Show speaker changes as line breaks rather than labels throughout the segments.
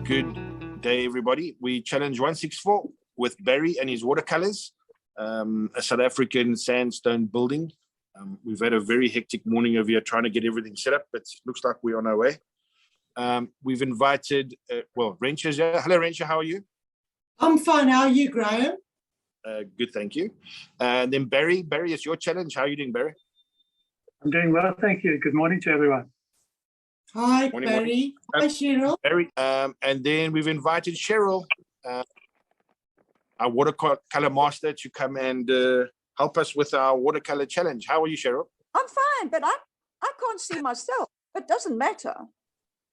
Good day, everybody. We challenge 164 with Barry and his watercolors, a South African sandstone building. We've had a very hectic morning over here trying to get everything set up, but looks like we're on our way. We've invited, Rentia's here. Hello, Rentia, how are you?
I'm fine. How are you, Graham?
Good, thank you. And then Barry. Barry, it's your challenge. How are you doing, Barry?
I'm doing well, thank you. Good morning to everyone.
Hi,
Morning,
Barry.
morning.
Hi, Cheryl.
Barry. And then we've invited Cheryl, our watercolor master, to come and help us with our watercolor challenge. How are you, Cheryl?
I'm fine, but I can't see myself. It doesn't matter.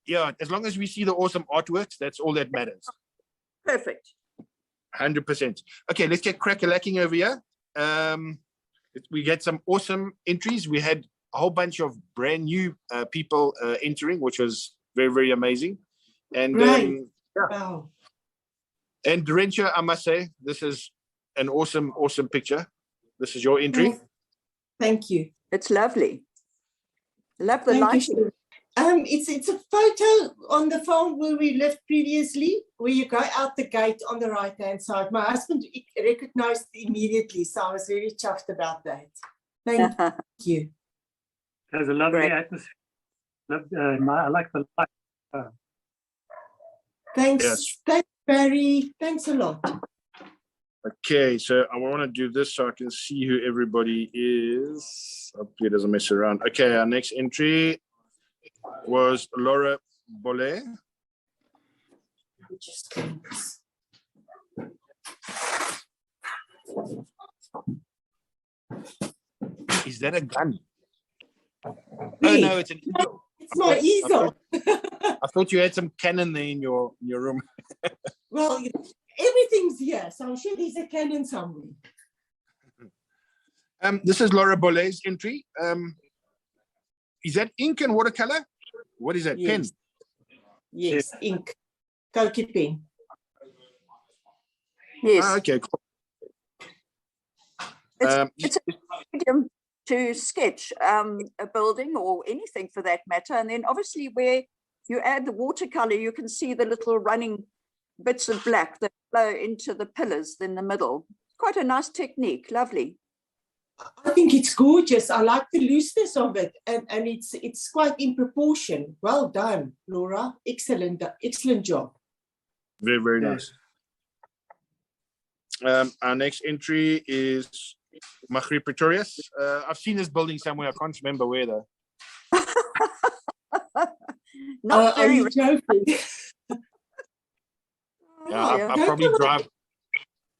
Yeah, as long as we see the awesome artworks, that's all that matters.
Perfect.
100%. Okay, let's get crack-a-lacking over here. We get some awesome entries. We had a whole bunch of brand new people entering, which was very, very amazing. And
Right.
yeah.
Wow.
And Rentia, I must say, this is an awesome, awesome picture. This is your entry.
Yes. Thank you.
It's lovely. Love the
Thank
lighting.
you. It's a photo on the farm where we lived previously, where you go out the gate on the right-hand side. My husband recognized immediately, so I was very chuffed about that. Thank you.
There's a lovely
Great.
atmosphere. I like the light.
Thanks.
Yes.
Thanks, Barry. Thanks a lot.
Okay, so I want to do this so I can see who everybody is. Hopefully it doesn't mess around. Okay, our next entry was Laura Bollet. Is that a gun?
Me?
Oh no, it's an easel.
It's my easel.
I thought you had some cannon there in your room.
Well, everything's here, so I'm sure there's a cannon somewhere.
This is Laura Bollet's entry. Is that ink and watercolor? What is that?
Yes.
Pen?
Yes, ink. Cokie pen.
Yes.
Okay, cool.
It's a medium to sketch a building or anything for that matter. And then obviously where you add the watercolor, you can see the little running bits of black that flow into the pillars in the middle. Quite a nice technique. Lovely.
I think it's gorgeous. I like the looseness of it, and it's quite in proportion. Well done, Laura. Excellent job.
Very, very nice. Our next entry is Magri Pretorius. I've seen this building somewhere. I can't remember where though.
Not
Are
very.
you joking?
Yeah, I
Don't
probably
you
drive.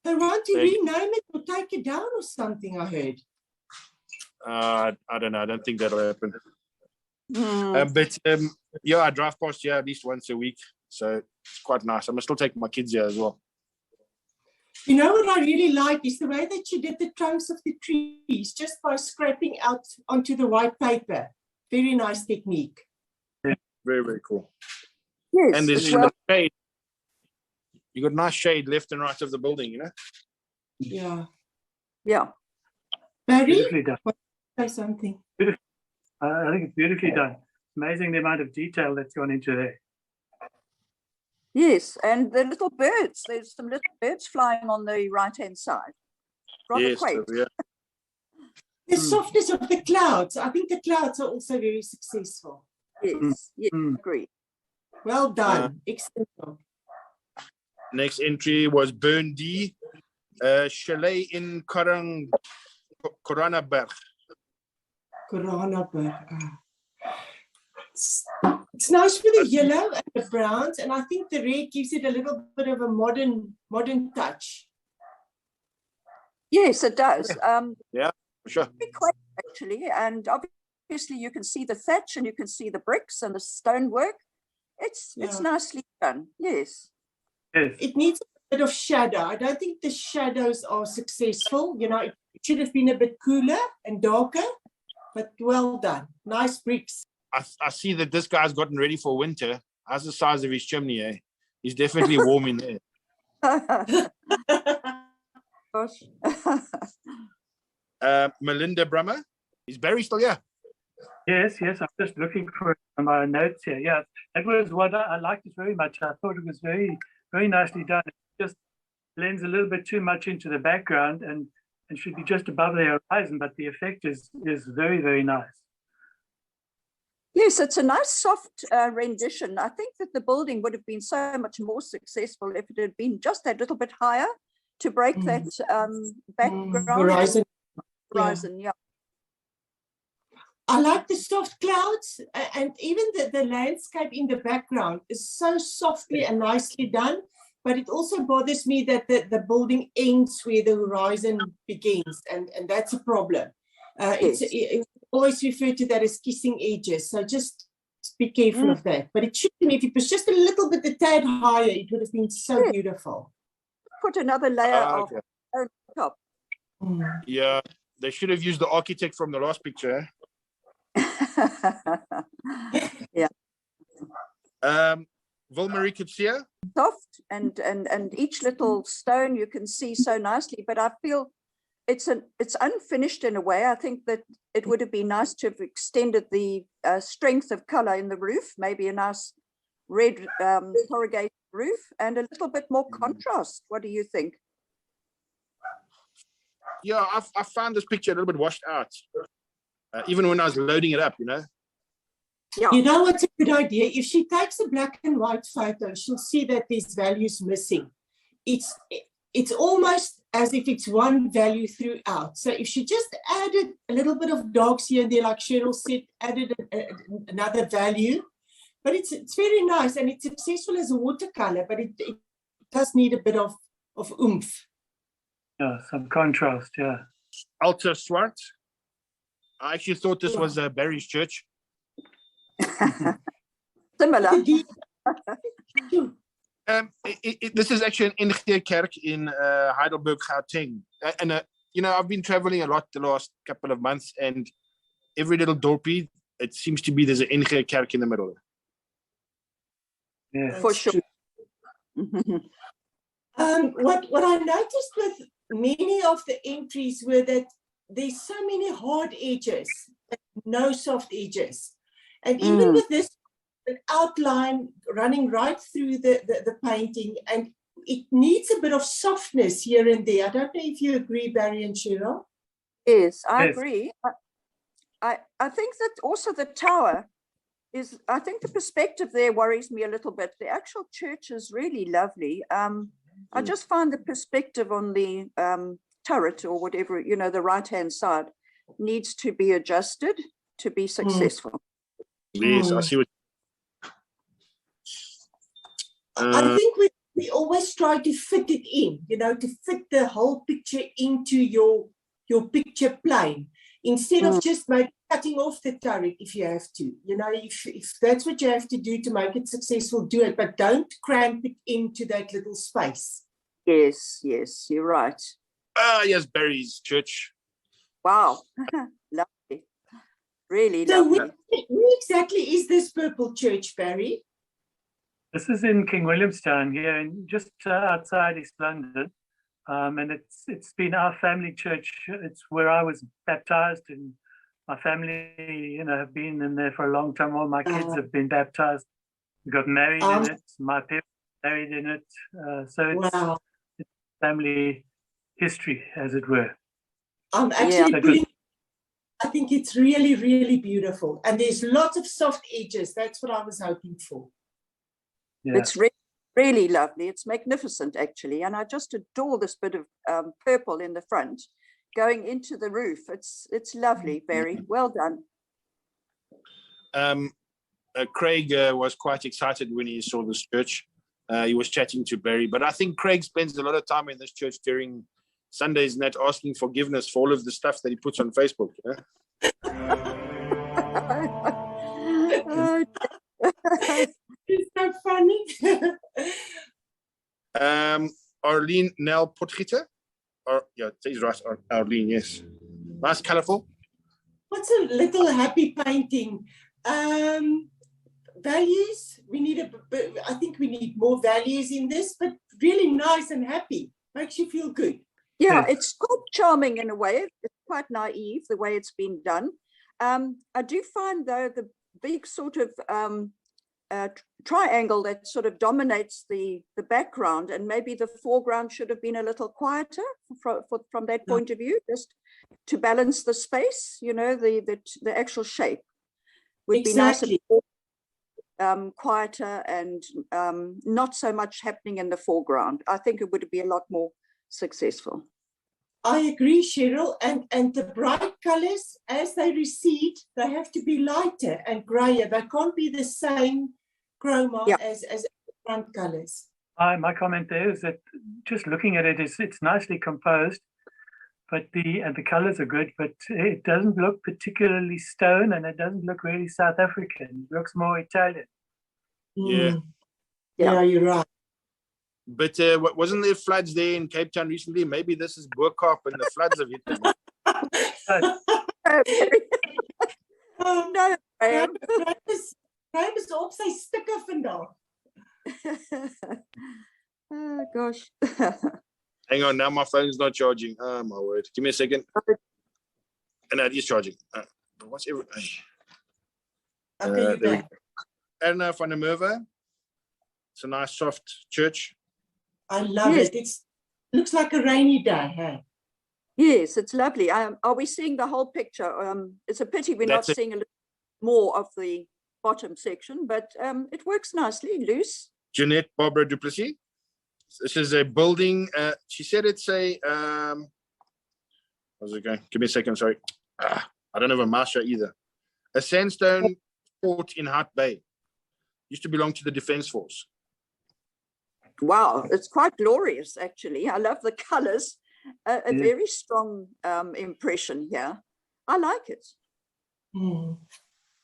They want to
They-
rename it or take it down or something, I heard.
I don't know. I don't think that'll happen.
Hmm.
But yeah, I drive past here at least once a week, so it's quite nice. I'm gonna still take my kids here as well.
You know what I really like is the way that you did the trunks of the trees just by scraping out onto the white paper. Very nice technique.
Very, very cool.
Yes.
And there's
well,
shade. You got nice shade left and right of the building, you know.
Yeah.
yeah.
Barry,
Beautifully done.
say something.
I think it's beautifully done. Amazing the amount of detail that's gone into there.
Yes. And the little birds, there's some little birds flying on the right-hand side. Rather
Yes,
quaint.
yeah.
The softness of the clouds. I think the clouds are also very successful.
Yes. Yes.
Mm.
Agree.
Well done. Excellent job.
Next entry was Burn D. Chalet in Koranberg.
It's nice with the yellow and the browns, and I think the red gives it a little bit of a modern touch.
Yes, it does.
Yeah, for sure.
Very quaint, actually, and obviously you can see the thatch and you can see the bricks and the stonework. It's
Yeah.
nicely done. Yes.
Yes.
It needs a bit of shadow. I don't think the shadows are successful. You know, it should have been a bit cooler and darker, but well done. Nice bricks.
I see that this guy's gotten ready for winter. How's the size of his chimney, eh? He's definitely warm in there.
Gosh.
Melinda Brummer. Is Barry still here?
Yes, I'm just looking for it on my notes here. Yeah, that was what I liked it very much. I thought it was very, very nicely done. It just blends a little bit too much into the background and should be just above the horizon, but the effect is very, very nice.
Yes, it's a nice soft rendition. I think that the building would have been so much more successful if it had been just that little bit higher to break that background horizon. Yeah.
I like the soft clouds, and even the landscape in the background is so softly and nicely done. But it also bothers me that the building ends where the horizon begins, and that's a problem. It's always refer to that as kissing edges, so just be careful of that. But it should be, if it was just a little bit a tad higher, it would have been so beautiful.
Put another layer of on top.
Yeah, they should have used the architect from the last picture.
Yeah.
Vilmarie could see her.
Soft and each little stone you can see so nicely, but I feel it's unfinished in a way. I think that it would have been nice to have extended the strength of color in the roof, maybe a nice red corrugated roof and a little bit more contrast. What do you think?
Yeah, I found this picture a little bit washed out, even when I was loading it up, you know.
Yeah.
You know what's a good idea? If she takes a black and white photo, she'll see that there's values missing. It's almost as if it's one value throughout. So if she just added a little bit of dogs here and there, like Cheryl said, added another value, but it's very nice and it's successful as a watercolor, but it does need a bit of oomph.
Yeah, some contrast, yeah.
Alta Swart. I actually thought this was Barry's church.
Similar.
This is actually an NG Kerk in Heidelberg, Gauteng. And, you know, I've been traveling a lot the last couple of months, and every little dorpie, it seems to be there's an NG Kerk in the middle.
Yeah.
For sure.
What I noticed with many of the entries were that there's so many hard edges, no soft edges. And even with this, an outline running right through the painting, and it needs a bit of softness here and there. I don't know if you agree, Barry and Cheryl.
Yes, I agree. I think that also the tower is, I think the perspective there worries me a little bit. The actual church is really lovely. I just find the perspective on the turret or whatever, you know, the right-hand side needs to be adjusted to be successful.
Yes, I see what.
I think we always try to fit it in, you know, to fit the whole picture into your picture plane, instead of just maybe cutting off the turret if you have to. You know, if that's what you have to do to make it successful, do it, but don't cramp it into that little space.
Yes, you're right.
Yes, Barry's church.
Wow, lovely. Really
so
lovely.
Where exactly is this purple church, Barry?
This is in King Williamstown here, and just outside East London. And it's been our family church. It's where I was baptized, and my family, you know, have been in there for a long time. All my kids have been baptized. We got married in it. My parents married in it. So it's family history, as it were.
I'm actually I think it's really, really beautiful. And there's lots of soft edges. That's what I was hoping for.
Yeah.
It's really lovely. It's magnificent, actually. And I just adore this bit of purple in the front going into the roof. It's lovely, Barry. Well done.
Craig was quite excited when he saw this church. He was chatting to Barry. But I think Craig spends a lot of time in this church during Sundays and that, asking forgiveness for all of the stuff that he puts on Facebook.
It's so funny.
Arlene Nel Potgieter. Yeah, it says right, Arlene, yes. Nice, colourful.
What's a little happy painting? Values. I think we need more values in this, but really nice and happy. Makes you feel good.
Yeah, it's quite charming in a way. It's quite naive the way it's been done. I do find though the big sort of triangle that sort of dominates the background, and maybe the foreground should have been a little quieter from that point of view, just to balance the space, you know, the actual shape would be nice, quieter, and not so much happening in the foreground. I think it would be a lot more successful.
I agree, Cheryl, and the bright colors, as they recede, they have to be lighter and grayer. They can't be the same chroma as front colors.
My comment there is that just looking at it, it's nicely composed, but the colors are good, but it doesn't look particularly stone, and it doesn't look really South African. It looks more Italian.
Yeah.
Yeah, you're right.
But wasn't there floods there in Cape Town recently? Maybe this is Burkhardt and the floods have hit them.
No,
Graham is op sy stikke vandag.
Oh gosh.
Hang on, now my phone's not charging. Oh my word. Give me a second. And it is charging. What's everything? Anna van der Merwe. It's a nice soft church.
I love it. It looks like a rainy day. Hey?
Yes, it's lovely. Are we seeing the whole picture? It's a pity we're not seeing a little more of the bottom section, but it works nicely, loose.
Jeanette Barbara Duplessis. This is a building. She said it's a. How's it going? Give me a second. Sorry. I don't have a mouse either. A sandstone fort in Hart Bay. Used to belong to the Defence Force.
Wow, it's quite glorious, actually. I love the colors. A very strong impression here. I like it.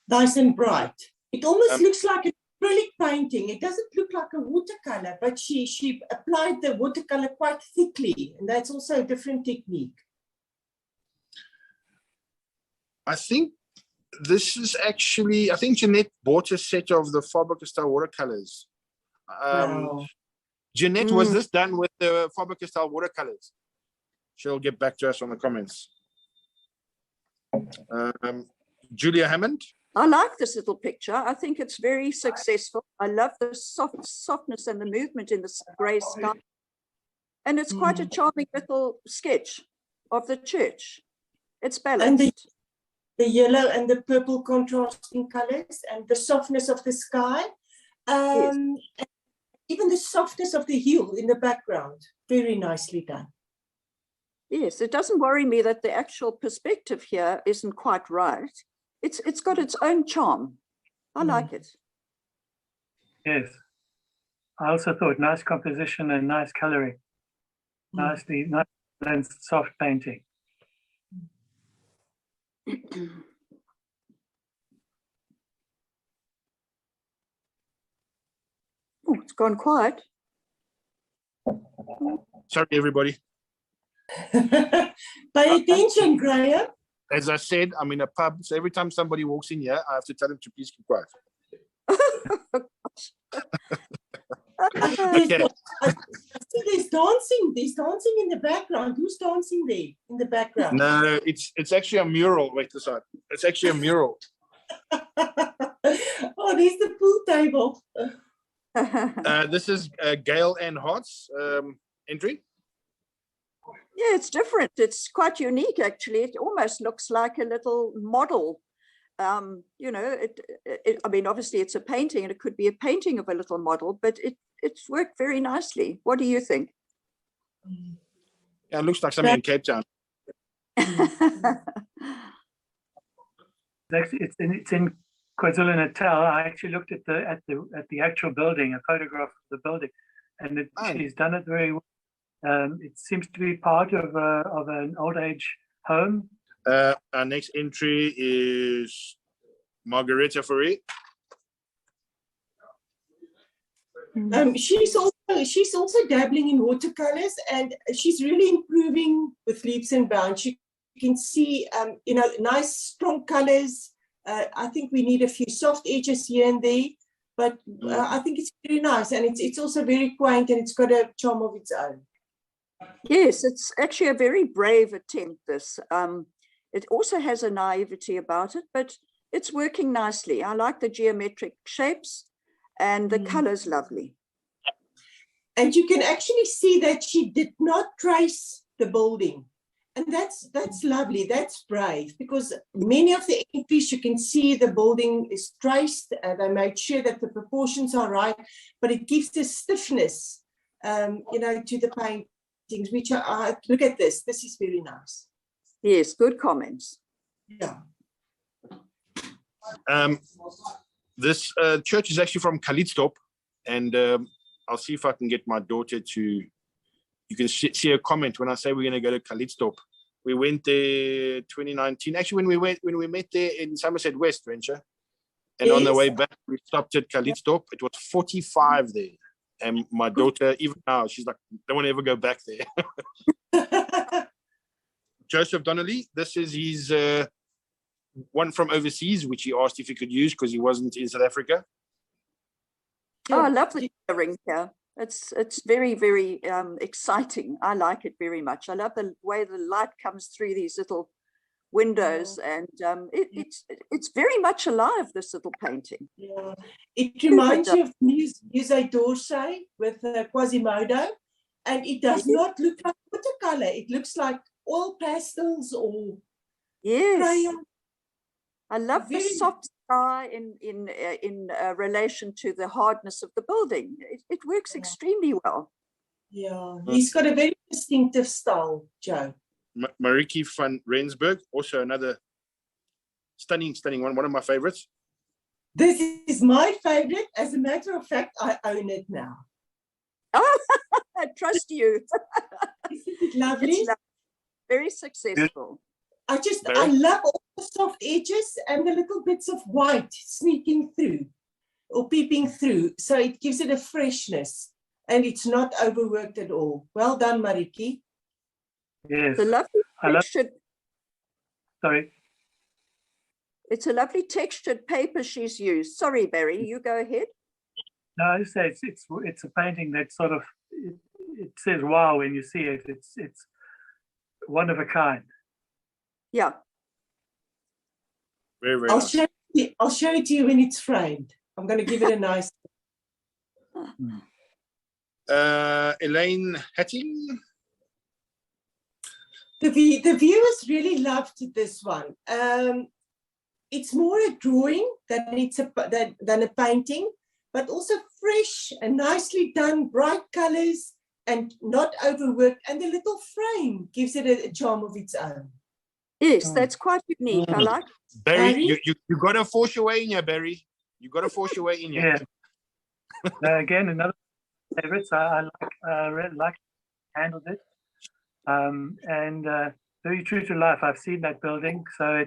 Nice and bright. It almost looks like an acrylic painting. It doesn't look like a watercolor, but she applied the watercolor quite thickly, and that's also a different technique. I think
this is actually, I think Jeanette bought a set of the Faber-Castell watercolors.
Wow.
Jeanette, was this done with the Faber-Castell watercolors? She'll get back to us on the comments. Julia Hammond.
I like this little picture. I think it's very successful. I love the softness and the movement in the grey sky. And it's quite a charming little sketch of the church. It's balanced.
And the yellow and the purple contrasting colors and the softness of the sky. And even the softness of the hill in the background. Very nicely done.
Yes, it doesn't worry me that the actual perspective here isn't quite right. It's got its own charm. I like it.
Yes. I also thought nice composition and nice coloring. Nice soft painting.
Oh, it's gone quiet.
Sorry, everybody.
Pay attention, Graham.
As I said, I'm in a pub, so every time somebody walks in here, I have to tell them to please keep quiet. Okay.
There's dancing. There's dancing in the background. Who's dancing there in the background?
No, it's actually a mural. Wait this side. It's actually a mural.
Oh, there's the pool table.
This is Gail Ann Hart's entry.
Yeah, it's different. It's quite unique, actually. It almost looks like a little model. You know, I mean, obviously it's a painting, and it could be a painting of a little model, but it's worked very nicely. What do you think?
Yeah, it looks like something in Cape Town.
It's in KwaZulu-Natal. I actually looked at the actual building, a photograph of the building, and she's done it very well. It seems to be part of an old age home.
Our next entry is Margareta Ferry.
She's also dabbling in watercolors, and she's really improving with leaps and bounds. You can see, you know, nice strong colors. I think we need a few soft edges here and there, but I think it's very nice, and it's also very quaint, and it's got a charm of its own.
Yes, it's actually a very brave attempt, this. It also has a naivety about it, but it's working nicely. I like the geometric shapes and the color's lovely.
And you can actually see that she did not trace the building. And that's lovely. That's brave, because many of the entries you can see the building is traced. They made sure that the proportions are right, but it gives the stiffness, you know, to the paintings, which are, look at this. This is very nice.
Yes, good comments.
Yeah.
This church is actually from Kalitztop, and I'll see if I can get my daughter to. You can see a comment when I say we're going to go to Kalitztop. We went there 2019. Actually, when we met there in Somerset West, Rentia, and on the way back we stopped at Kalitztop. It was 45 there, and my daughter, even now, she's like, "Don't want to ever go back there." Joseph Donnelly. This is his one from overseas, which he asked if he could use because he wasn't in South Africa.
Oh, I love the coloring here. It's very, very exciting. I like it very much. I love the way the light comes through these little windows, and it's very much alive, this little painting.
Yeah. It reminds you of Musée d'Orsay with Quasimodo, and it does not look like watercolor. It looks like oil pastels or crayon.
I love the soft sky in relation to the hardness of the building. It works extremely well.
Yeah, he's got a very distinctive style, Joe.
Mariki van Rensburg, also another stunning one of my favorites.
This is my favorite. As a matter of fact, I own it now.
Oh, I trust you.
Isn't it lovely?
It's very successful.
I love all the soft edges and the little bits of white sneaking through or peeping through. So it gives it a freshness and it's not overworked at all. Well done, Mariki.
Yes.
The lovely textured.
Sorry.
It's a lovely textured paper she's used. Sorry, Barry, you go ahead.
No, I just say it's a painting that sort of it says wow when you see it. It's one of a kind.
Yeah.
Very, very
I'll
nice.
show it to you when it's framed. I'm going to give it a nice.
Elaine Hatting.
The viewers really loved this one. It's more a drawing than a painting, but also fresh and nicely done, bright colors and not overworked. And the little frame gives it a charm of its own.
Yes, that's quite unique. I like it.
Barry, you got to force your way in here, Barry. You got to force your way in here.
Yeah. Again, another favorites. I really like handled it. And very true to life. I've seen that building, so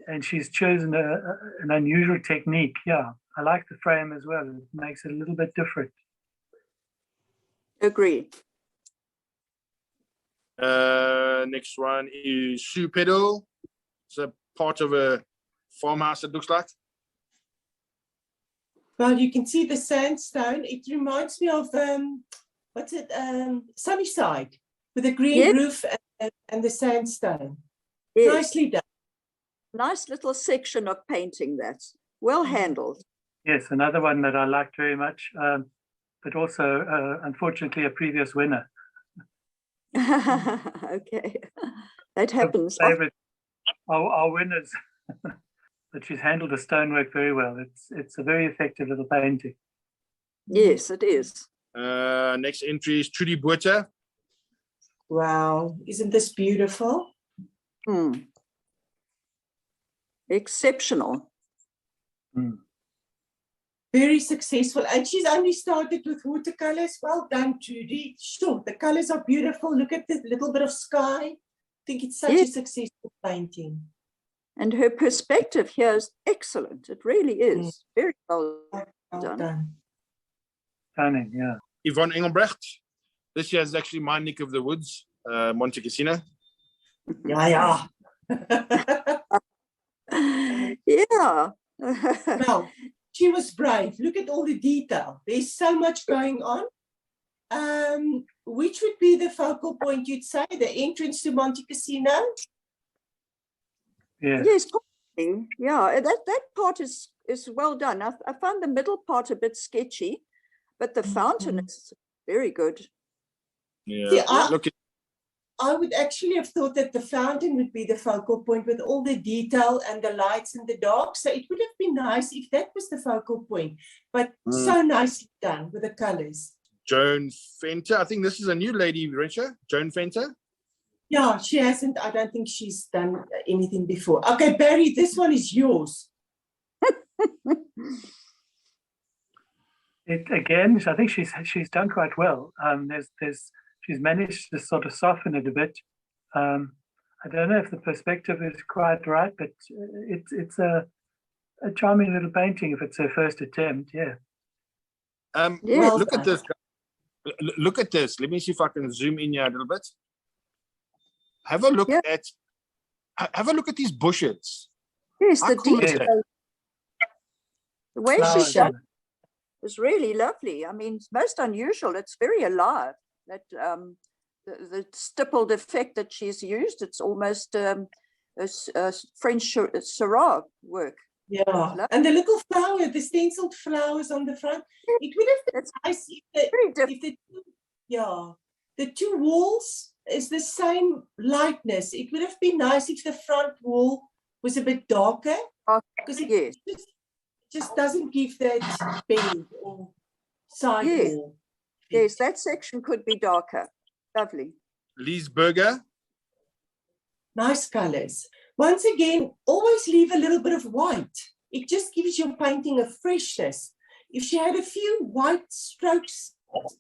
and she's chosen an unusual technique. Yeah, I like the frame as well. It makes it a little bit different.
Agree.
Next one is Sue Pedal. It's a part of a farmhouse, it looks like.
Well, you can see the sandstone. It reminds me of Sunnyside with the green roof and the sandstone. Yes. Nicely done.
Nice little section of painting that's well handled.
Yes, another one that I liked very much, but also unfortunately a previous winner.
Okay, that happens.
Our winners, but she's handled the stonework very well. It's a very effective little painting.
Yes, it is.
Next entry is Trudy Botha.
Wow, isn't this beautiful?
Exceptional.
Very successful. And she's only started with watercolors. Well done, Trudy. Sure, the colors are beautiful. Look at the little bit of sky. I think it's such a successful painting.
And her perspective here is excellent. It really is. Very well done.
Stunning, yeah.
Yvonne Engelbrecht. This year is actually my neck of the woods, Monte Cassino.
Yeah.
Yeah.
Well, she was brave. Look at all the detail. There's so much going on. Which would be the focal point, you'd say? The entrance to Monte Cassino?
Yeah.
Yes, possibly. Yeah, that part is well done. I found the middle part a bit sketchy, but the fountain is very good.
Yeah.
See,
Look at
I would actually have thought that the fountain would be the focal point with all the detail and the lights and the dark. So it would have been nice if that was the focal point, but so nicely done with the colors.
Joan Fenter. I think this is a new lady, Rentia. Joan Fenter.
Yeah, she hasn't. I don't think she's done anything before. Okay, Barry, this one is yours.
Again, I think she's done quite well. She's managed to sort of soften it a bit. I don't know if the perspective is quite right, but it's a charming little painting if it's her first attempt. Yeah.
Well
look
done.
at this. Look at this. Let me see if I can zoom in here a little bit. Have a look at. Have a look at these bushes.
Yes,
How
the
cool is
detail.
that?
The way
Flowers,
she's done is really lovely. I mean, it's most unusual. It's very alive. That the stippled effect that she's used, it's almost a French Syrah work.
Yeah, and the little flower, the stenciled flowers on the front. It would have been nice if the two walls is the same lightness. It would have been nice if the front wall was a bit darker, because it just doesn't give that bend or side wall.
Yes, that section could be darker. Lovely.
Liesberger.
Nice colors. Once again, always leave a little bit of white. It just gives your painting a freshness. If she had a few white strokes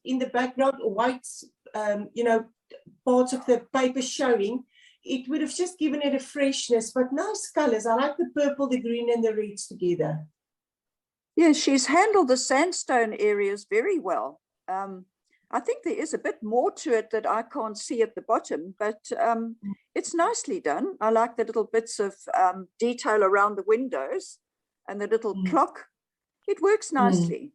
in the background or white, parts of the paper showing, it would have just given it a freshness, but nice colors. I like the purple, the green and the reds together.
Yes, she's handled the sandstone areas very well. I think there is a bit more to it that I can't see at the bottom, but it's nicely done. I like the little bits of detail around the windows and the little clock. It works nicely.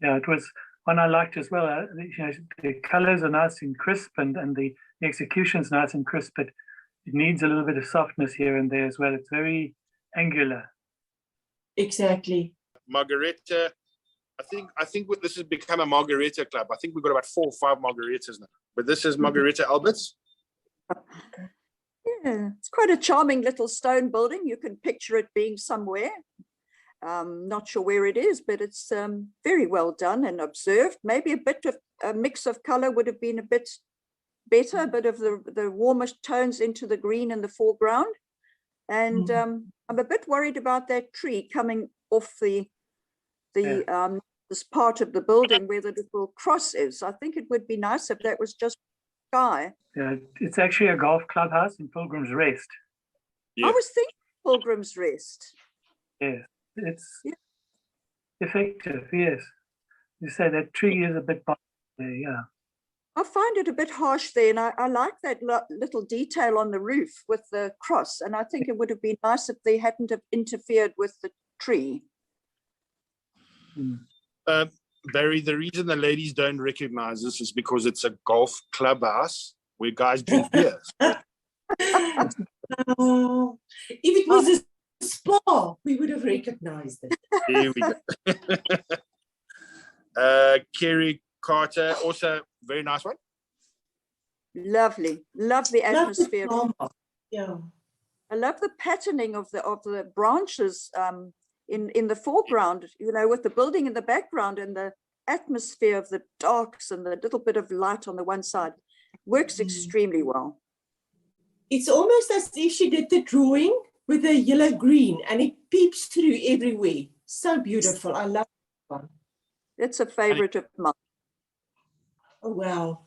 Yeah, it was one I liked as well. The colors are nice and crisp, and the execution is nice and crisp, but it needs a little bit of softness here and there as well. It's very angular.
Exactly.
Margareta. I think this has become a Margareta club. I think we've got about 4 or 5 Margaretas now. But this is Margareta Alberts.
Yeah, it's quite a charming little stone building. You can picture it being somewhere. Not sure where it is, but it's very well done and observed. Maybe a bit of a mix of color would have been a bit better, a bit of the warmest tones into the green in the foreground. And I'm a bit worried about that tree coming off this part of the building where the little cross is. I think it would be nice if that was just sky.
Yeah, it's actually a golf clubhouse in Pilgrim's Rest.
Yeah.
I was thinking Pilgrim's Rest.
Yes, it's effective. Yes, you say that tree is a bit there. Yeah.
I find it a bit harsh there, and I like that little detail on the roof with the cross, and I think it would have been nice if they hadn't have interfered with the tree.
Barry, the reason the ladies don't recognize this is because it's a golf clubhouse where guys drink beer.
If it was a spa, we would have recognized it.
Here we go. Kerry Carter, also very nice one.
Lovely atmosphere.
Yeah,
I love the patterning of the branches in the foreground, with the building in the background and the atmosphere of the darks and the little bit of light on the one side. Works extremely well.
It's almost as if she did the drawing with a yellow green and it peeps through everywhere. So beautiful. I love that one.
It's a favorite of mine.
Oh, wow.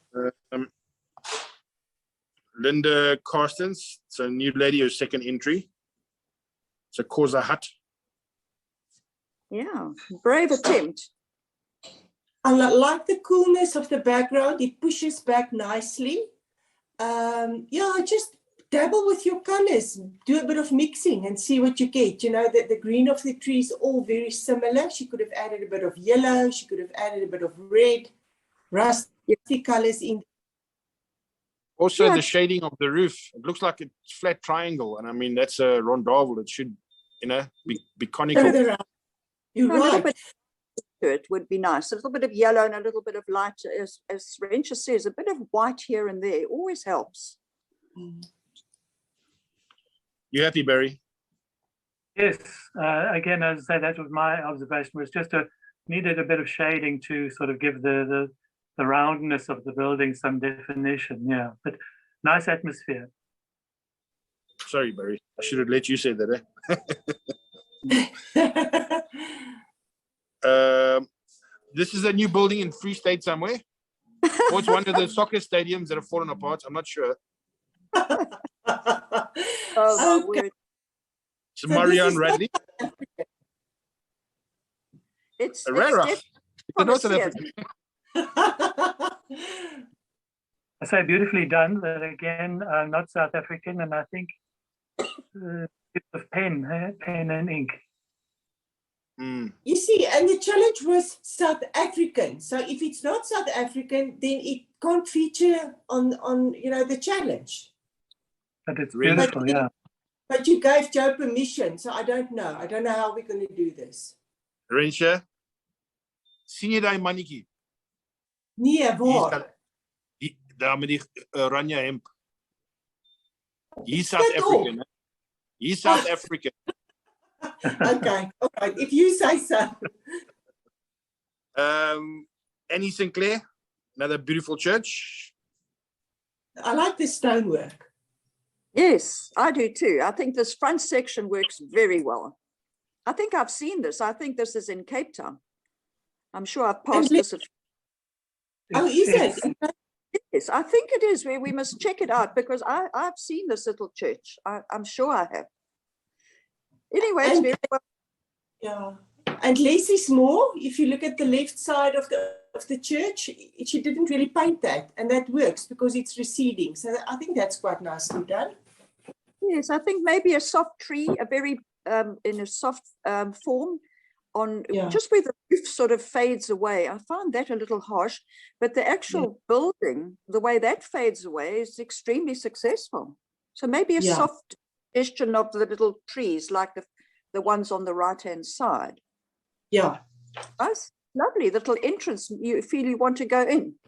Linda Carstens, it's a new lady, her second entry. It's a Koza hut.
Yeah, brave attempt.
I like the coolness of the background. It pushes back nicely. Just dabble with your colors. Do a bit of mixing and see what you get. The green of the tree is all very similar. She could have added a bit of yellow. She could have added a bit of red, rusty colors in.
Also,
Yeah.
the shading of the roof. It looks like a flat triangle. And I mean, that's a rondavel. It should, be conical.
Further out. You're
A little
right.
bit to it would be nice. A little bit of yellow and a little bit of light, as Rentia says, a bit of white here and there always helps.
You happy, Barry?
Yes, again, as I say, that was my observation, was just needed a bit of shading to sort of give the roundness of the building some definition. Yeah, but nice atmosphere.
Sorry, Barry. I should have let you say that. This is a new building in Free State somewhere. Or it's one of the soccer stadiums that have fallen apart. I'm not sure.
Oh, my
Okay.
word.
It's
So
Marianne
this is
Radley.
It's
Rara.
def-
It's not South
yes.
African.
I say beautifully done, but again, not South African, and I think bits of pen and ink.
Mm.
You see, and the challenge was South African. So if it's not South African, then it can't feature on the challenge.
But it's
Really?
beautiful, yeah.
But you gave Joe permission, so I don't know. I don't know how we're going to do this.
Rentia, sien jy daai mannetjie?
Nee, waar?
Daar met die oranje hemp. He's South
Spit op.
African. He's South African.
Okay, all right. If you say so.
Annie Sinclair, another beautiful church.
I like the stonework.
Yes, I do too. I think this front section works very well. I think I've seen this. I think this is in Cape Town. I'm sure I've passed this.
Oh, is
It's-
it?
Yes, I think it is where we must check it out because I've seen this little church. I'm sure I have. Anyway, it's
And-
very well.
Yeah. And less is more. If you look at the left side of the church, she didn't really paint that, and that works because it's receding. So I think that's quite nicely done.
Yes, I think maybe a soft tree, a very in a soft form on
Yeah.
just where the roof sort of fades away. I found that a little harsh, but the actual building, the way that fades away is extremely successful. So maybe a
Yeah.
soft suggestion of the little trees like the ones on the right-hand side.
Yeah.
Nice, lovely little entrance. You feel you want to go in.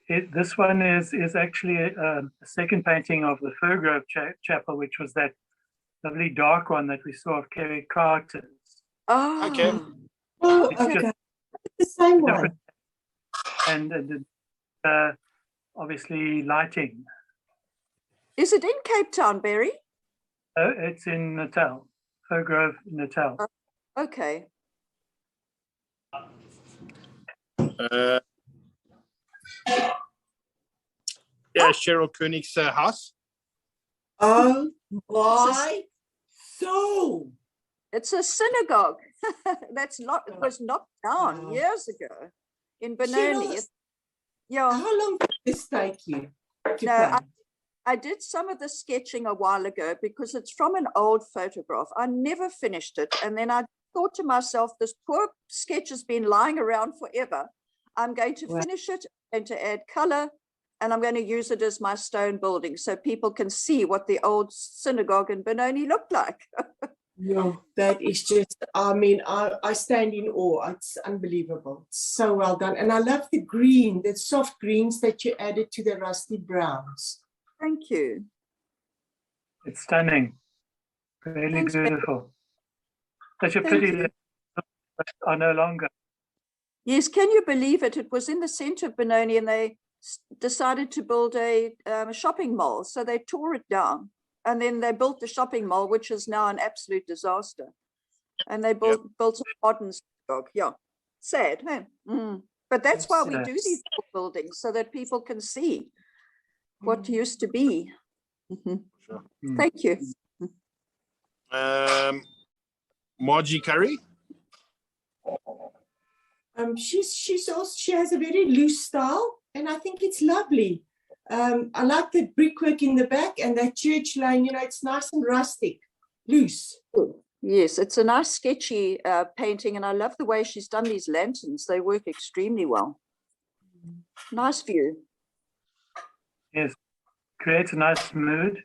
This one is actually a second painting of the Firgrove Chapel, which was that lovely dark one that we saw of Kerry Carter's.
Oh,
Okay.
Oh,
It's
okay.
just
The same one.
different. And obviously lighting.
Is it in Cape Town, Barry?
It's in Natal, Firgrove, Natal.
Okay.
Yeah, Cheryl Curnick's house.
Oh my soul.
It's a synagogue. It was knocked down
Wow.
years ago in Benoni.
Cheryl,
Yeah,
how long did this take you to
No,
paint?
I did some of the sketching a while ago because it's from an old photograph. I never finished it. And then I thought to myself, this poor sketch has been lying around forever. I'm going to
Wow.
finish it, I'm going to add color, and I'm going to use it as my stone building so people can see what the old synagogue in Benoni looked like.
No, that is just, I mean, I stand in awe. It's unbelievable. It's so well done. And I love the green, the soft greens that you added to the rusty browns.
Thank you.
It's stunning. Really
Thanks, Ben.
beautiful. Such a
Thank
pity
you.
that are no longer.
Yes, can you believe it? It was in the center of Benoni and they decided to build a shopping mall. So they tore it down and then they built the shopping mall, which is now an absolute disaster. And they built a modern synagogue. Yeah, sad, huh? Mm. But that's why we
Sad.
do these buildings so that people can see what used to be. Mhm.
Sure.
Mm.
Thank you.
Margie Curry.
She's also, she has a very loose style, and I think it's lovely. I like the brickwork in the back and that church lane. It's nice and rustic, loose.
Yes, it's a nice sketchy painting, and I love the way she's done these lanterns. They work extremely well. Nice view.
Yes, creates a nice mood.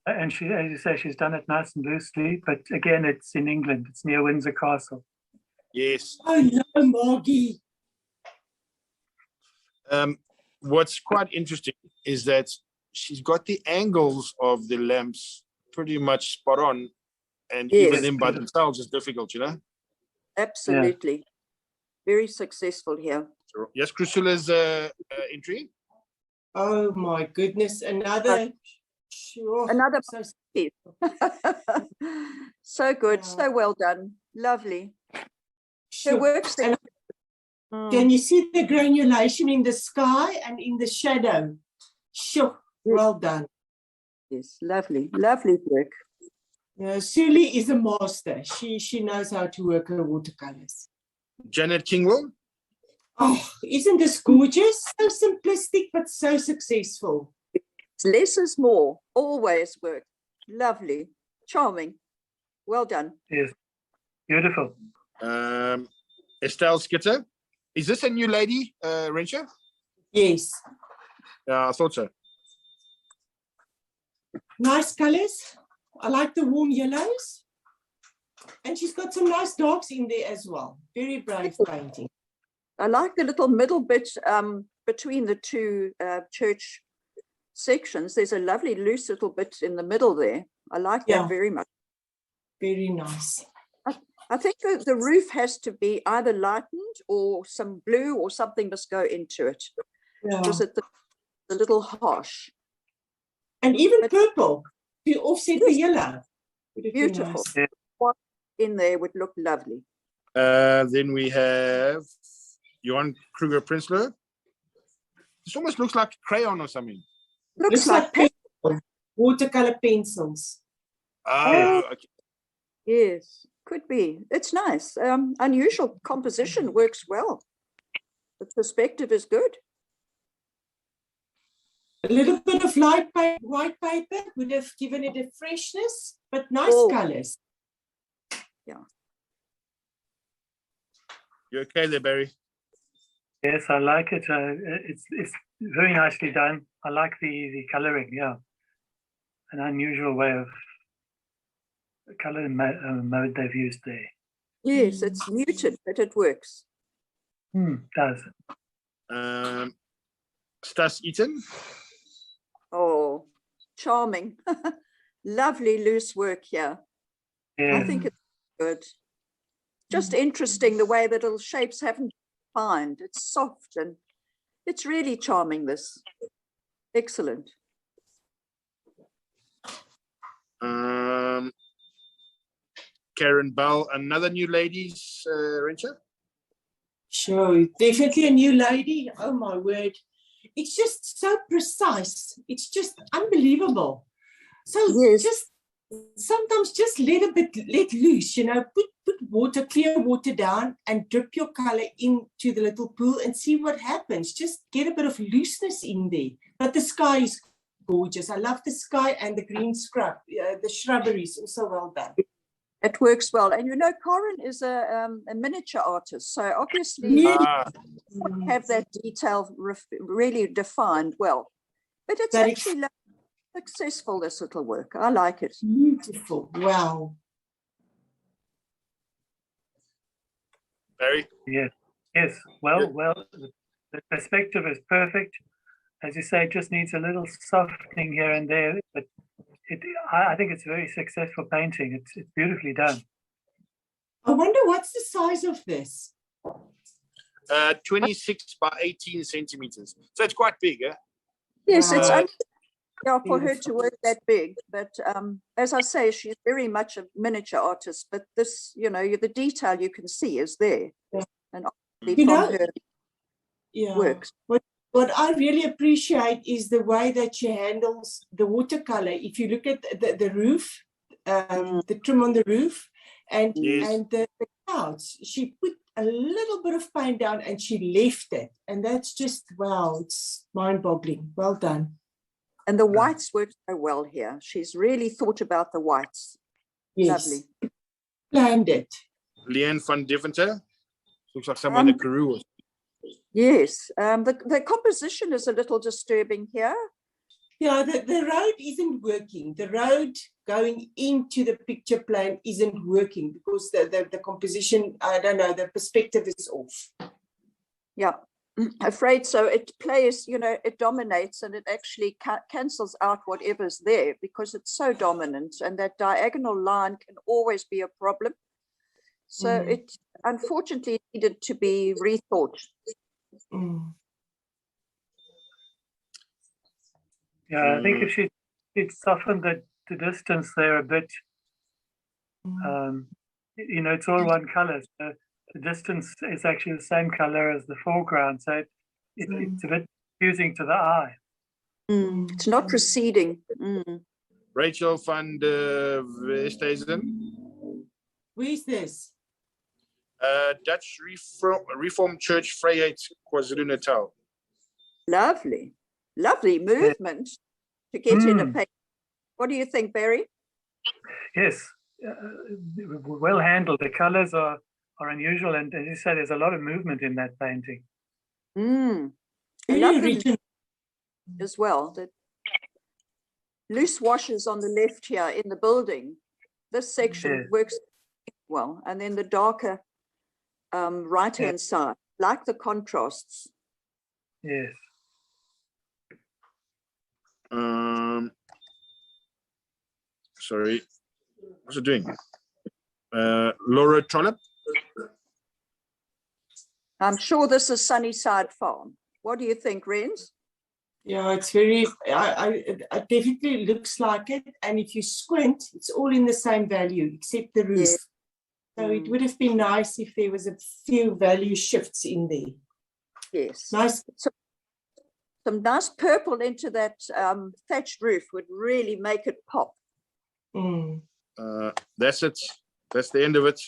And she, as you say, she's done it nice and loosely. But again, it's in England. It's near Windsor Castle.
Yes.
Oh, no, Margie.
What's quite interesting is that she's got the angles of the lamps pretty much spot on, and even
Yes.
them by themselves is difficult, you know.
Absolutely. Very successful here.
Yes, Crucilla's entry.
Oh, my goodness. Another. Sure.
Another
So,
piece. So good.
Yeah.
So well done. Lovely. Her
sure.
works there.
And can you see the granulation in the sky and in the shadow? Sure. Well done.
Yes, lovely. Lovely work.
Suli is a master. She knows how to work her watercolors.
Janet Kingwell.
Oh, isn't this gorgeous? So simplistic, but so successful.
Less is more. Always work. Lovely. Charming. Well done.
Yes, beautiful.
Estelle Skitter. Is this a new lady, Rentia?
Yes.
Yeah, I thought so.
Nice colors. I like the warm yellows. And she's got some nice darks in there as well. Very brave painting.
I like the little middle bit between the two church sections. There's a lovely loose little bit in the middle there. I like that very much.
Very nice.
I think the roof has to be either lightened or some blue or something must go into it.
Yeah.
Because it's a little harsh.
And even purple to offset the yellow.
Beautiful.
Nice.
What in there would look lovely.
Then we have Johan Kruger Prinsloo. This almost looks like crayon or something.
Looks like
pencil, watercolor pencils.
Oh, okay.
Yes, could be. It's nice. Unusual composition works well. The perspective is good.
A little bit of white paper would have given it a freshness, but nice colors.
Yeah.
You okay there, Barry?
Yes, I like it. It's very nicely done. I like the coloring. Yeah, an unusual way of color mode they've used there.
Yes, it's muted, but it works.
Does.
Stas Eaton.
Oh, charming. Lovely loose work here.
Yeah.
I think it's good. Just interesting the way that little shapes haven't been defined. It's soft and it's really charming, this. Excellent.
Karen Bell, another new ladies, Rentia?
Sure, definitely a new lady. Oh my word. It's just so precise. It's just unbelievable. So just sometimes just let loose, you know, put water, clear water down and drip your color into the little pool and see what happens. Just get a bit of looseness in there. But the sky is gorgeous. I love the sky and the green scrub. The shrubberies also well done.
It works well. And you know, Corin is a miniature artist. So obviously have that detail really defined well. But it's actually successful, this little work. I like it.
Beautiful. Wow.
Barry?
Yes. Well, the perspective is perfect. As you say, it just needs a little softening here and there, but I think it's a very successful painting. It's beautifully done.
I wonder what's the size of this?
26 by 18 centimeters. So it's quite big, eh?
Yes, it's for her to work that big. But as I say, she's very much a miniature artist. But this, you know, the detail you can see is there. Yeah. And obviously from her works.
What I really appreciate is the way that she handles the watercolor. If you look at the roof, the trim on the roof, and the clouds, she put a little bit of paint down and she left it. And that's just, wow, it's mind-boggling. Well done.
And the whites work so well here. She's really thought about the whites.
Yes.
Lovely.
Planned it.
Leanne van Deventer. Looks like someone in the Karoo.
Yes, the composition is a little disturbing here.
Yeah, the road isn't working. The road going into the picture plane isn't working because the composition, I don't know, the perspective is off.
Yeah, afraid so. It plays, it dominates, and it actually cancels out whatever's there because it's so dominant, and that diagonal line can always be a problem. So it unfortunately needed to be rethought.
Yeah, I think if she'd softened the distance there a bit, it's all one color. So the distance is actually the same color as the foreground. So it's a bit confusing to the eye.
It's not receding.
Rachel van de Westhuizen.
Where's this?
Dutch Reformed Church, Vryheid, KwaZulu-Natal.
Lovely, lovely movement to get in a page. What do you think, Barry?
Yes, well handled. The colors are unusual, and as you said, there's a lot of movement in that painting.
I love the as well. The loose washes on the left here in the building. This section works well, and then the darker right-hand side, like the contrasts.
Yes.
Sorry, what's it doing? Laura Trollope.
I'm sure this is Sunnyside Farm. What do you think, Rens?
Yeah, it's very, it definitely looks like it. And if you squint, it's all in the same value, except the roof. So it would have been nice if there was a few value shifts in there.
Yes.
Nice.
So, some nice purple into that thatched roof would really make it pop.
That's it. That's the end of it.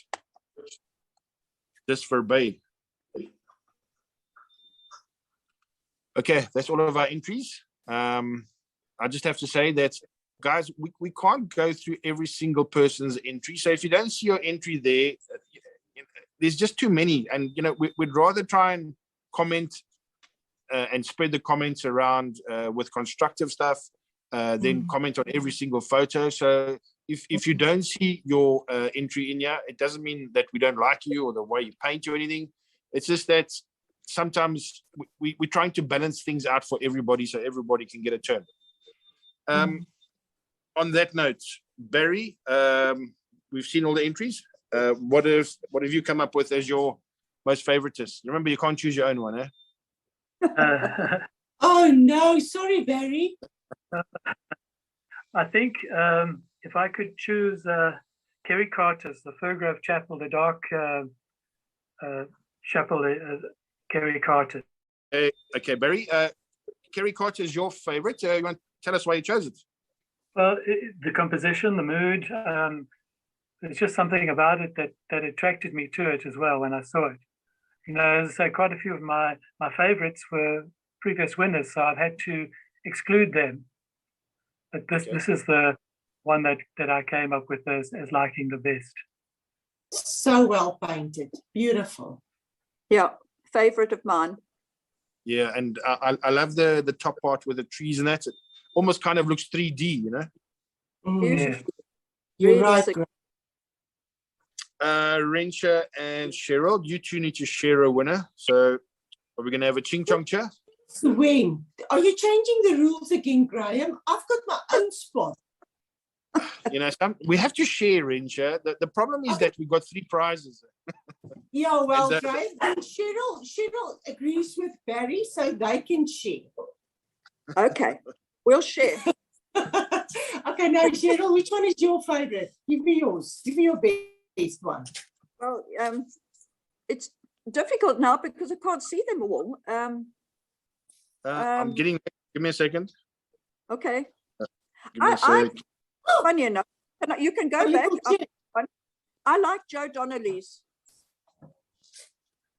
Just for Bay. Okay, that's all of our entries. I just have to say that, guys, we can't go through every single person's entry. So if you don't see your entry there, there's just too many. And, we'd rather try and comment and spread the comments around with constructive stuff than comment on every single photo. So if you don't see your entry in here, it doesn't mean that we don't like you or the way you paint or anything. It's just that sometimes we're trying to balance things out for everybody so everybody can get a turn. On that note, Barry, we've seen all the entries. What have you come up with as your most favoritist? Remember, you can't choose your own one, eh?
Oh, no. Sorry, Barry.
I think if I could choose Kerry Carter's, the Firgrove Chapel, the dark chapel, Kerry Carter.
Okay, Barry. Kerry Carter is your favorite. You want to tell us why you chose it?
Well, the composition, the mood, there's just something about it that attracted me to it as well when I saw it. As I say, quite a few of my favorites were previous winners, so I've had to exclude them. But this is the one that I came up with as liking the best.
So well painted. Beautiful.
Yeah, favorite of mine.
Yeah, and I love the top part with the trees and that. It almost kind of looks 3D,
Yeah.
You're right.
Rentia and Cheryl, you two need to share a winner. So are we going to have a ching chong cha?
When? Are you changing the rules again, Graham? I've got my own spot.
We have to share, Rentia. The problem is that we got 3 prizes.
Yeah, well, Graham, and Cheryl agrees with Barry, so they can share.
Okay, we'll share.
Okay, now, Cheryl, which one is your favorite? Give me yours. Give me your best one.
Well, it's difficult now because I can't see them all.
I'm getting. Give me a second.
Okay.
Give me a sec.
Funny enough, you can go back. I like Joe Donnelly's.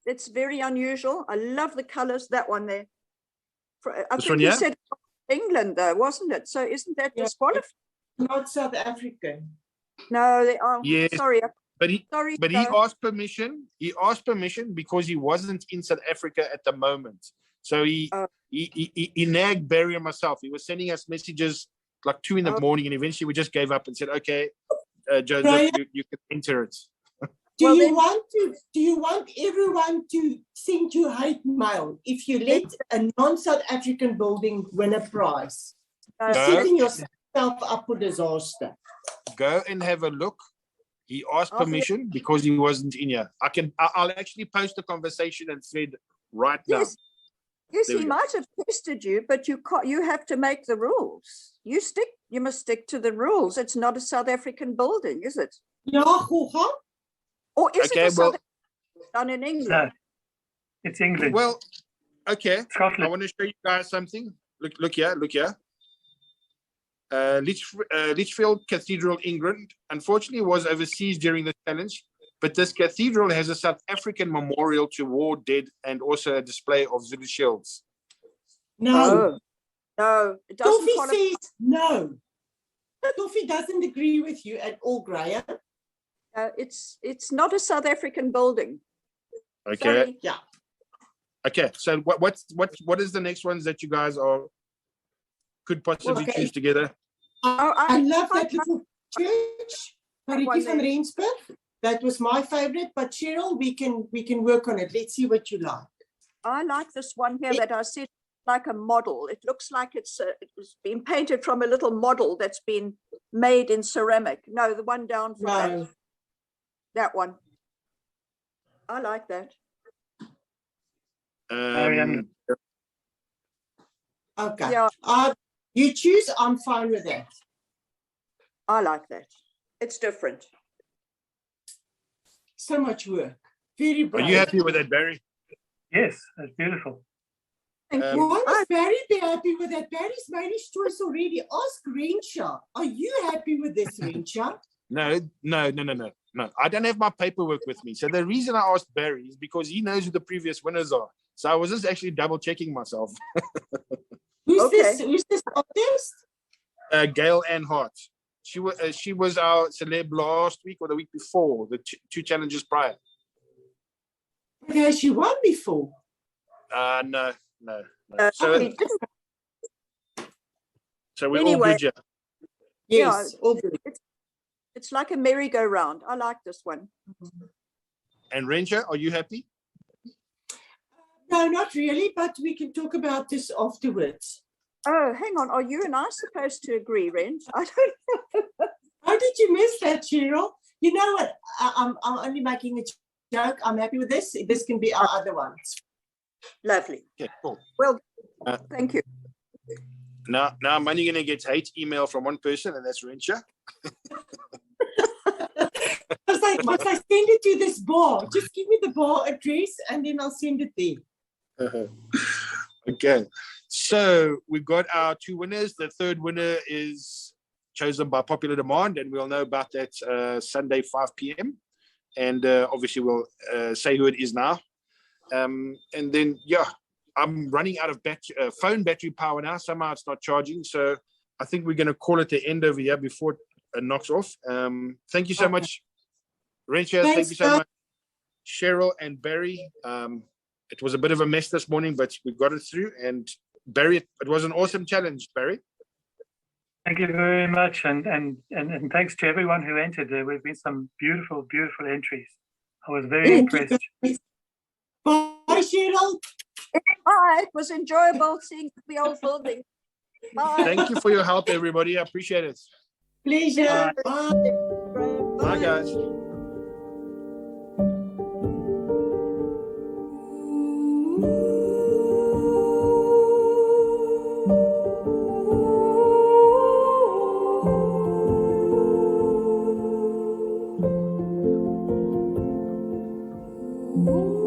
It's very unusual. I love the colors. That one there. I think you said England, though, wasn't it? So isn't that disqualified?
Not South African.
No, they are.
Yes,
sorry.
But he asked permission. He asked permission because he wasn't in South Africa at the moment. So he nagged Barry and myself. He was sending us messages like 2 in the morning, and eventually we just gave up and said, okay, Joseph,
Brian?
you can enter it.
Do
Well,
you want everyone to send you hate mail if you let a non-South African building win a prize? You're setting yourself up for disaster.
Go and have a look. He asked permission because he wasn't in here. I'll actually post a conversation and thread right now.
Yes,
There
he
we go.
might have tested you, but you have to make the rules. You must stick to the rules. It's not a South African building, is it?
Ja, Guga.
Or is
Okay,
it a
well-
South African done in
No,
England?
it's England.
Well, okay. I
Scotland.
want to show you guys something. Look here. Lichfield Cathedral, England, unfortunately was overseas during the challenge, but this cathedral has a South African memorial to war dead and also a display of Zulu shields.
No.
No, it doesn't
Toffee
qualify.
says no. Toffee doesn't agree with you at all, Graham.
It's not a South African building.
Okay.
Sorry.
Yeah.
Okay. So what is the next ones that you guys could possibly
Okay.
choose together?
I love that little church,
One
Paritjie van
there.
Rensburg. That was my favorite, but Cheryl, we can work on it. Let's see what you like.
I like this one here that I said like a model. It looks like it's been painted from a little model that's been made in ceramic. No, the one down from
No.
that one. I like that.
Okay.
Yeah.
You choose, I'm fine with that.
I like that. It's different.
So much work. Very
Are
brave.
you happy with that, Barry?
Yes, it's beautiful.
Thank
Um,
you.
Why must Barry be happy with that? Barry's made his choice already. Ask Rentia. Are you happy with this, Rentia?
No. I don't have my paperwork with me. So the reason I asked Barry is because he knows who the previous winners are. So I was just actually double checking myself.
Who's
Okay.
Who's this artist?
Gail Ann Hart. She was our celeb last week or the week before, the two challenges prior.
Okay, she won before.
No.
We didn't.
So we're
Anyway.
all good, yeah.
Yes, all good.
It's like a merry-go-round. I like this one.
And Rentia, are you happy?
No, not really, but we can talk about this afterwards.
Oh, hang on. Are you and I supposed to agree, Rent? I don't know.
How did you miss that, Cheryl? You know what? I'm only making a joke. I'm happy with this. This can be our other ones.
Lovely.
Okay, cool.
Well,
Uh,
thank you.
Now I'm only going to get hate email from one person, and that's Rentia.
I was like, must I send it to this bar? Just give me the bar address and then I'll send it there.
Okay, so we've got our two winners. The third winner is chosen by popular demand, and we'll know about that Sunday 5 p.m. And obviously we'll say who it is now. And then, yeah, I'm running out of phone battery power now. Somehow it's not charging. So I think we're going to call it the end over here before it knocks off. Thank you so much, Rentia. Thank you so much, Cheryl and Barry. It was a bit of a mess this morning, but we got it through. And Barry, it was an awesome challenge, Barry.
Thank you very much, and thanks to everyone who entered. There have been some beautiful, beautiful entries. I was very impressed.
Bye, Cheryl.
Bye. It was enjoyable seeing the old building. Bye.
Thank you for your help, everybody. I appreciate it.
Pleasure.
Bye.
Bye.
Bye, guys.
Ooh.